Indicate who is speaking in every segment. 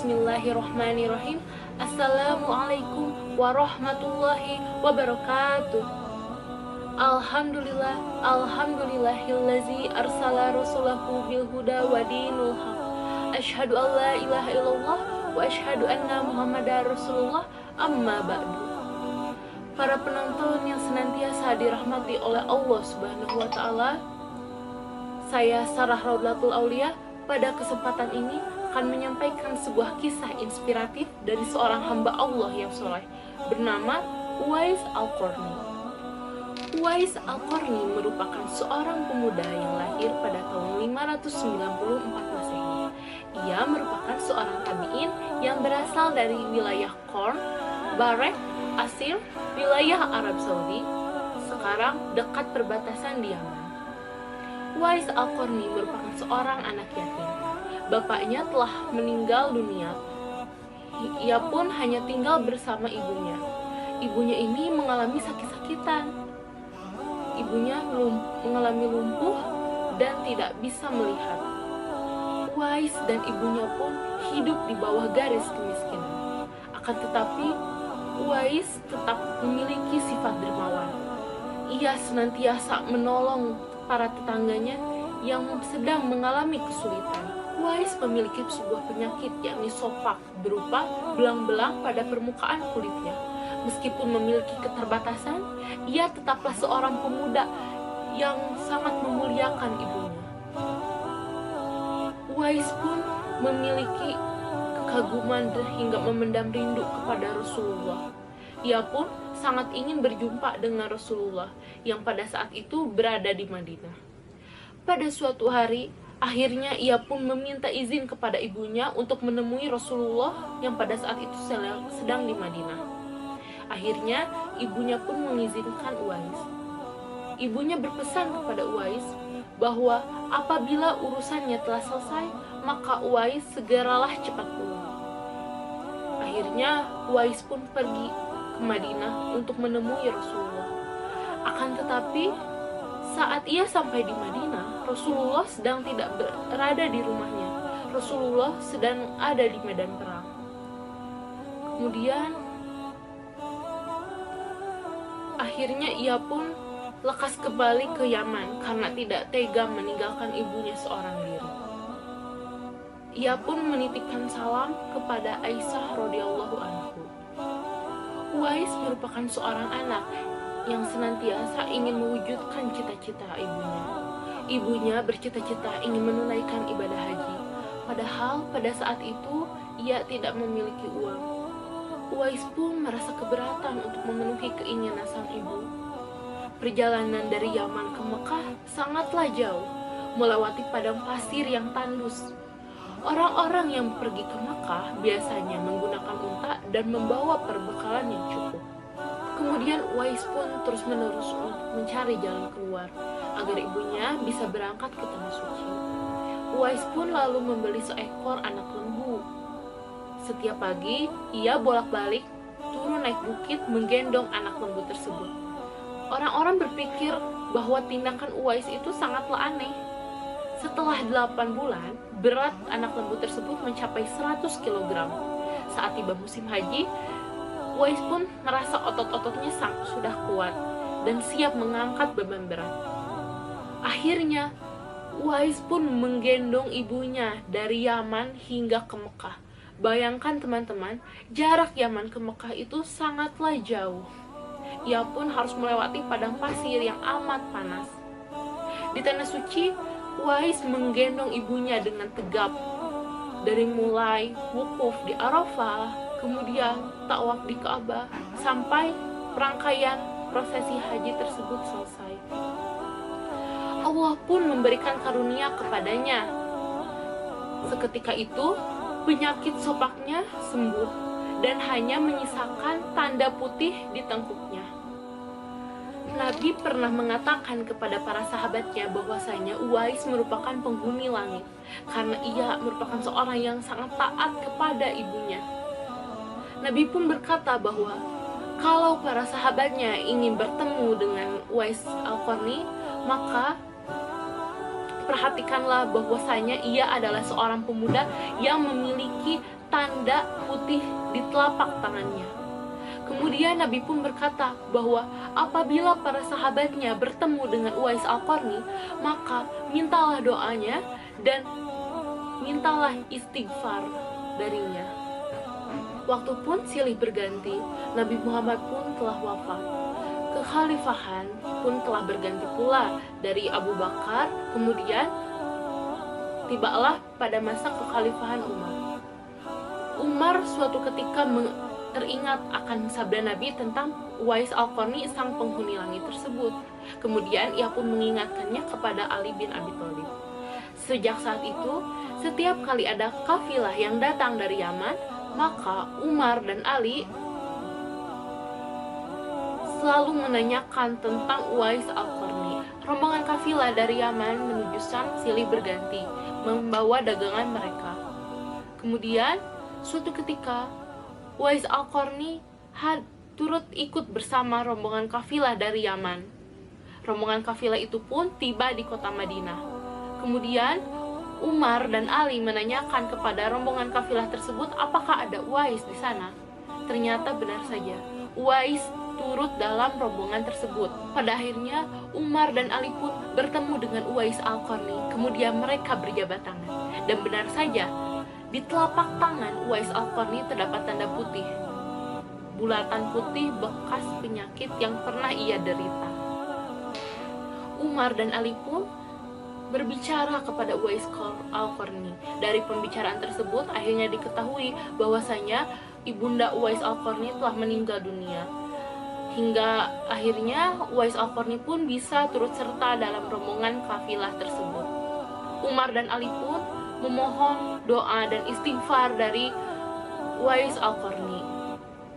Speaker 1: Bismillahirrahmanirrahim. Assalamualaikum warahmatullahi wabarakatuh. Alhamdulillahillazi arsala rasulahu bil huda wa dinul haq. Asyhadu an la ilaha illallah wa asyhadu anna muhammadar rasulullah, amma ba'du. Para penonton yang senantiasa dirahmati oleh Allah Subhanahu wa taala, saya Sarah Raudlatul Aulia pada kesempatan ini akan menyampaikan sebuah kisah inspiratif dari seorang hamba Allah yang soleh bernama Uwais Al-Qarni. Uwais Al-Qarni merupakan seorang pemuda yang lahir pada tahun 594 Masehi. Ia merupakan seorang tabi'in yang berasal dari wilayah Qarn, Barek, Asir, wilayah Arab Saudi, sekarang dekat perbatasan di Yaman. Uwais Al-Qarni merupakan seorang anak yatim. Bapaknya telah meninggal dunia. Ia pun hanya tinggal bersama ibunya. Ibunya ini mengalami sakit-sakitan. Ibunya mengalami lumpuh dan tidak bisa melihat. Uwais dan ibunya pun hidup di bawah garis kemiskinan. Akan tetapi, Uwais tetap memiliki sifat dermawan. Ia senantiasa menolong para tetangganya yang sedang mengalami kesulitan. Uwais memiliki sebuah penyakit, yakni sopak, berupa belang-belang pada permukaan kulitnya. Meskipun memiliki keterbatasan, ia tetaplah seorang pemuda yang sangat memuliakan ibunya. Uwais pun memiliki kekaguman hingga memendam rindu kepada Rasulullah. Ia pun sangat ingin berjumpa dengan Rasulullah yang pada saat itu berada di Madinah. Pada suatu hari, akhirnya ia pun meminta izin kepada ibunya untuk menemui Rasulullah yang pada saat itu sedang di Madinah. Akhirnya, ibunya pun mengizinkan Uwais. Ibunya berpesan kepada Uwais bahwa apabila urusannya telah selesai, maka Uwais segeralah cepat pulang. Akhirnya, Uwais pun pergi ke Madinah untuk menemui Rasulullah. Akan tetapi, saat ia sampai di Madinah, Rasulullah sedang tidak berada di rumahnya. Rasulullah sedang ada di medan perang. Kemudian, akhirnya ia pun lekas kembali ke Yaman karena tidak tega meninggalkan ibunya seorang diri. Ia pun menitipkan salam kepada Aisyah radhiyallahu anhu. Uwais merupakan seorang anak yang senantiasa ingin mewujudkan cita-cita ibunya. Ibunya bercita-cita ingin menunaikan ibadah haji, padahal pada saat itu ia tidak memiliki uang. Uwais pun merasa keberatan untuk memenuhi keinginan sang ibu. Perjalanan dari Yaman ke Mekah sangatlah jauh, melewati padang pasir yang tandus. Orang-orang yang pergi ke Mekah biasanya menggunakan unta dan membawa perbekalan yang cukup. Kemudian Uwais pun terus-menerus untuk mencari jalan keluar, agar ibunya bisa berangkat ke Tanah Suci. Uwais pun lalu membeli seekor anak lembu. Setiap pagi, ia bolak-balik turun naik bukit menggendong anak lembu tersebut. Orang-orang berpikir bahwa tindakan Uwais itu sangatlah aneh. Setelah 8 bulan, berat anak lembu tersebut mencapai 100 kg. Saat tiba musim haji, Uwais pun merasa otot-ototnya sudah kuat dan siap mengangkat beban berat. Akhirnya, Uwais pun menggendong ibunya dari Yaman hingga ke Mekah. Bayangkan teman-teman, jarak Yaman ke Mekah itu sangatlah jauh. Ia pun harus melewati padang pasir yang amat panas. Di Tanah Suci, Uwais menggendong ibunya dengan tegap. Dari mulai wukuf di Arafah, kemudian tawaf di Ka'bah, sampai rangkaian prosesi haji tersebut selesai. Allah pun memberikan karunia kepadanya. Seketika itu, penyakit sopaknya sembuh dan hanya menyisakan tanda putih di tengkuknya. Nabi pernah mengatakan kepada para sahabatnya bahwasanya Uwais merupakan penghuni langit karena ia merupakan seorang yang sangat taat kepada ibunya. Nabi pun berkata bahwa kalau para sahabatnya ingin bertemu dengan Uwais Al-Qarni, maka perhatikanlah bahwasanya ia adalah seorang pemuda yang memiliki tanda putih di telapak tangannya. Kemudian Nabi pun berkata bahwa apabila para sahabatnya bertemu dengan Uwais Al-Qarni, maka mintalah doanya dan mintalah istighfar darinya. Waktu pun silih berganti, Nabi Muhammad pun telah wafat. Kekhalifahan pun telah berganti pula dari Abu Bakar, kemudian tibalah pada masa kekhalifahan Umar. Umar suatu ketika teringat akan sabda Nabi tentang Uwais Al-Qarni, sang penghuni langit tersebut. Kemudian ia pun mengingatkannya kepada Ali bin Abi Thalib. Sejak saat itu, setiap kali ada kafilah yang datang dari Yaman, maka Umar dan Ali selalu menanyakan tentang Uwais Al-Qarni. Rombongan kafilah dari Yaman menuju Syam silih berganti, membawa dagangan mereka. Kemudian, suatu ketika, Uwais Al-Qarni turut ikut bersama rombongan kafilah dari Yaman. Rombongan kafilah itu pun tiba di kota Madinah. Kemudian, Umar dan Ali menanyakan kepada rombongan kafilah tersebut apakah ada Uwais di sana. Ternyata benar saja, Uwais turut dalam rombongan tersebut. Pada akhirnya, Umar dan Ali pun bertemu dengan Uwais Al-Qarni. Kemudian mereka berjabat tangan. Dan benar saja, di telapak tangan Uwais Al-Qarni terdapat tanda putih, bulatan putih bekas penyakit yang pernah ia derita. Umar dan Ali pun berbicara kepada Uwais Al-Qarni. Dari pembicaraan tersebut akhirnya diketahui bahwasanya ibunda Uwais Al-Qarni telah meninggal dunia. Hingga akhirnya Uwais Al-Qarni pun bisa turut serta dalam rombongan kafilah tersebut. Umar dan Ali pun memohon doa dan istighfar dari Uwais Al-Qarni.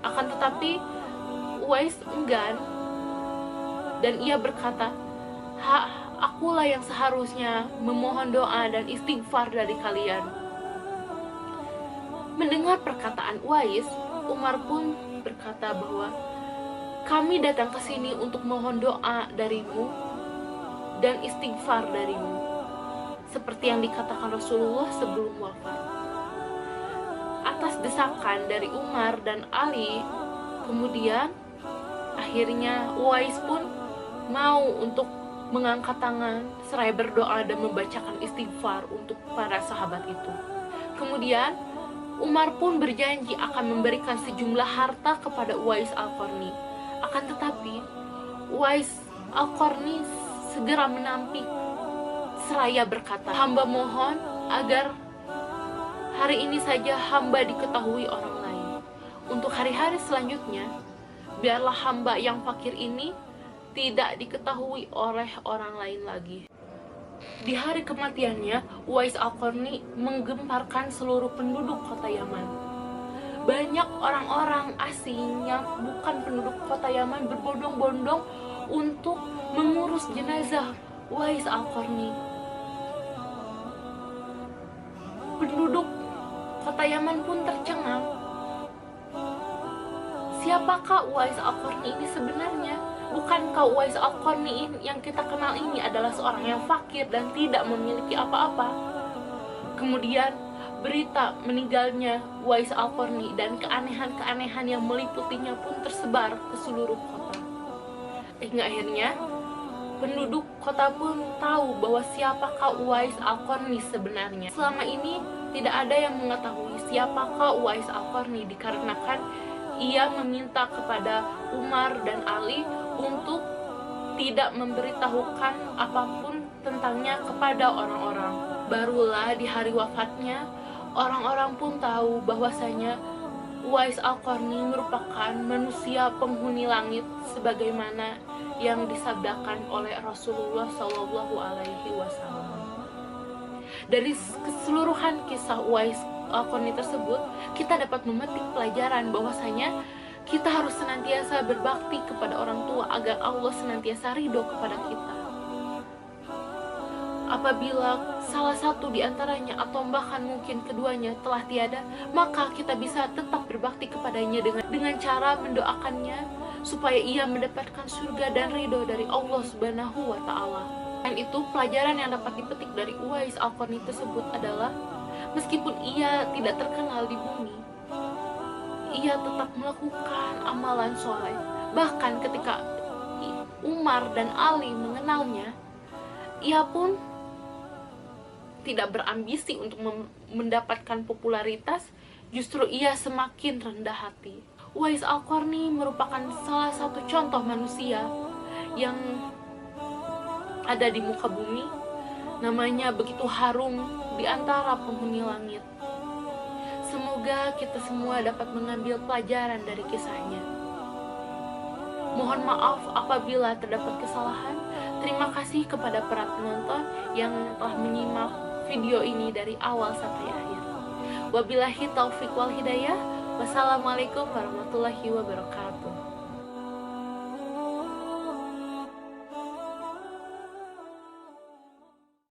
Speaker 1: Akan tetapi Uwais enggan dan ia berkata, akulah yang seharusnya memohon doa dan istighfar dari kalian. Mendengar perkataan Uwais, Umar pun berkata bahwa kami datang ke sini untuk mohon doa darimu dan istighfar darimu, seperti yang dikatakan Rasulullah sebelum wafat. Atas desakan dari Umar dan Ali, kemudian akhirnya Uwais pun mau untuk mengangkat tangan seraya berdoa dan membacakan istighfar untuk para sahabat itu. Kemudian Umar pun berjanji akan memberikan sejumlah harta kepada Uwais Al-Qarni. Akan tetapi Uwais Al-Qarni segera menampik seraya berkata, hamba mohon agar hari ini saja hamba diketahui orang lain. Untuk hari-hari selanjutnya, biarlah hamba yang fakir ini tidak diketahui oleh orang lain lagi. Di hari kematiannya, Uwais Al-Qarni menggemparkan seluruh penduduk kota Yaman. Banyak orang-orang asing yang bukan penduduk kota Yaman berbondong-bondong untuk mengurus jenazah Uwais Al-Qarni. Penduduk kota Yaman pun tercengang. Siapakah Uwais Al-Qarni ini sebenarnya? Bukankah Uwais Al-Qarni yang kita kenal ini adalah seorang yang fakir dan tidak memiliki apa-apa? Kemudian berita meninggalnya Uwais Al-Qarni dan keanehan-keanehan yang meliputinya pun tersebar ke seluruh kota. Hingga akhirnya penduduk kota pun tahu bahwa siapakah Uwais Al-Qarni sebenarnya. Selama ini tidak ada yang mengetahui siapakah Uwais Al-Qarni dikarenakan ia meminta kepada Umar dan Ali untuk tidak memberitahukan apapun tentangnya kepada orang-orang. Barulah di hari wafatnya, orang-orang pun tahu bahwasanya Uwais Al-Qarni merupakan manusia penghuni langit sebagaimana yang disabdakan oleh Rasulullah SAW. Dari keseluruhan kisah Uwais Al-Qarni tersebut, kita dapat memetik pelajaran bahwasanya kita harus senantiasa berbakti kepada orang tua agar Allah senantiasa ridho kepada kita. Apabila salah satu di antaranya atau bahkan mungkin keduanya telah tiada, maka kita bisa tetap berbakti kepadanya dengan cara mendoakannya supaya ia mendapatkan surga dan ridho dari Allah Subhanahu wa Ta'ala. Dan itu pelajaran yang dapat dipetik dari Uwais Al-Qarni tersebut adalah Meskipun ia tidak terkenal di bumi, ia tetap melakukan amalan soleh. Bahkan ketika Umar dan Ali mengenalnya, ia pun tidak berambisi untuk mendapatkan popularitas, justru ia semakin rendah hati. Uwais Al-Qarni merupakan salah satu contoh manusia yang ada di muka bumi. Namanya begitu harum di antara penghuni langit. Semoga kita semua dapat mengambil pelajaran dari kisahnya. Mohon maaf apabila terdapat kesalahan. Terima kasih kepada para penonton yang telah menyimak video ini dari awal sampai akhir. Wabillahi taufiq wal hidayah. Wassalamualaikum warahmatullahi wabarakatuh.